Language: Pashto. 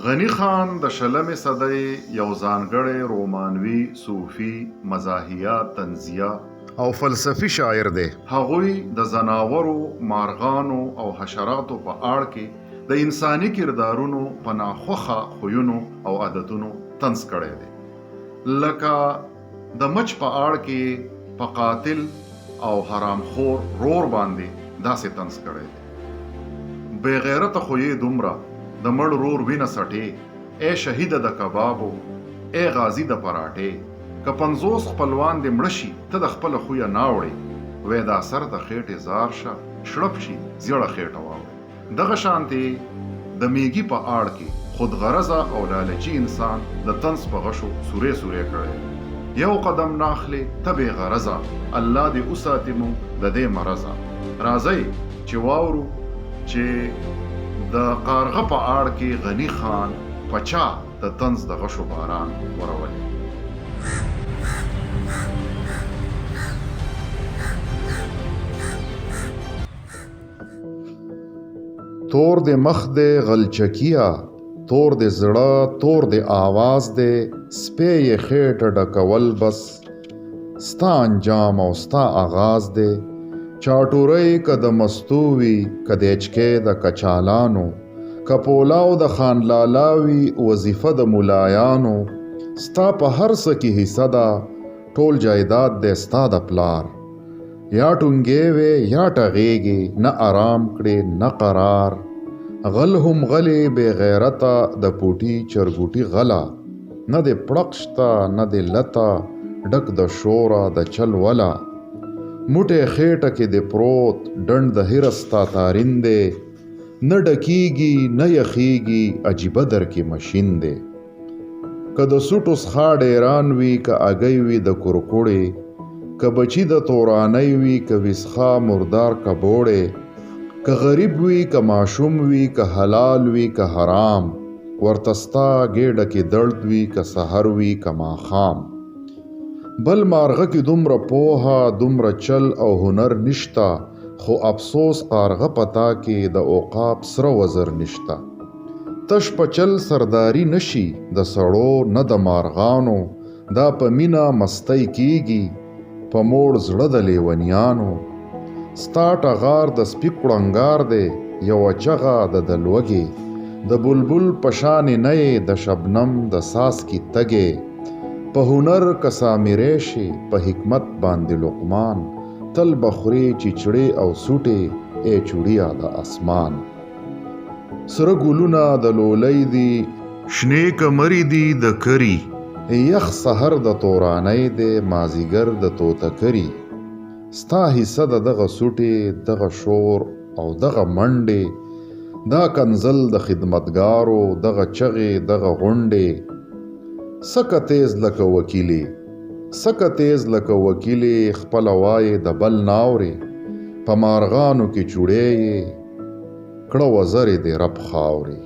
غني خان د شلمې صدۍ یو ځانګړی رومانوي صوفي مزاحیه طنزیه او فلسفي شاعر دی. هغوی د ځناورو، مارغانو او حشراتو په اړه کې د انساني کردارونو په ناخوښه خویونو او عادتونو طنز کړی دی. لکه د مچ په اړه کې په قاتل او حرامخور رور باندې داسې طنز کړی دی. بې غیرته خو یې دومره د مړ رور وینه سټې، ای شهیده د کبابو، ای غازی د پراټې، که 50 خپلوان دې مړه شي ته د خپله خویه ناوړې، وی دا سر د خېټې زار شه شړپ شي زیړه خېټه واوړې. دغه شانتې د میږي په اړه کې خودغرضه او لالچي انسان د طنز په غشو سورې سورې کړی. یو قدم ناخلې ته بې غرضه، الله دې وساتي مو د دې مرضه. راځئ چې واورو چې د قارغه په اړه کې غني خان په چا د طنز د غشو باران ورولی. تور د مخ د غلچکیه، تور د زړه، تور د آواز د سپی یې خېټه ډکول بس ستا انجام او ستا آغاز دی. چاټورۍ که د مستو وي که د اچکې د کچالانو، که پولاو د خان لالاوي وظیفه د ملایانو، ستا په هر څه کې حصه ده ټول جایداد دی ستا د پلار. یا ټونګې وې یا ټغېږې، نه آرام کړې نه قرار. غل هم غلې بې غیرته د پوټي چرګوټي غله، نه د پړق شته نه د لته ډک د شوره د چل وله. موټی خېټه کې د پروت ډنډ د هرستا تارین دی، نه ډکیږي نه یخیږي عجیبه در کې مشین دی. که د سوټو څخه ډیران وي که اگۍ وي د کورکوړې، که بچي د تورانۍ وي که وسخه مردار کبوړې، که غریب وي که ماشوم وي که حلال وي که حرام، ورته ستا ګېډه کې درد وي که سحر وي که ماښام. بل مارغه کې دومره پوهه دومره چل او هنر نشته، خو افسوس قارغه پتا کې د عقاب سره وزر نشته. تش په چل سرداری نشي د سړو نه د مارغانو، دا په مینه مستی کیږي په موړ زړه د لیونیانو. ستا ټغار د سپي کړنګار دی، یوه چغه د دلوږې، د بلبل په شانې نه یې د شبنم د ساس کې تګې. په هنر که سامری شي په حکمت باندې لقمان، تل بخوري چچړې او سوټې ای چوړیا د اسمان. سره ګلونه د لولۍ دي، شنې کمرې دي د کری، یخ سحر د تورانۍ دی مازیګر د توتکري. ستا حصه د دغه سوټې دغه شور او دغه منډې، دا کنزل د خدمتګارو دغه چغې دغه غونډې. سکه تیز لکه وکیلې، سکه تیز لکه وکیلې، خپله وایې د بل ناورې، په مارغانو کې چوړې یې کړه وزرې د رب خاورې.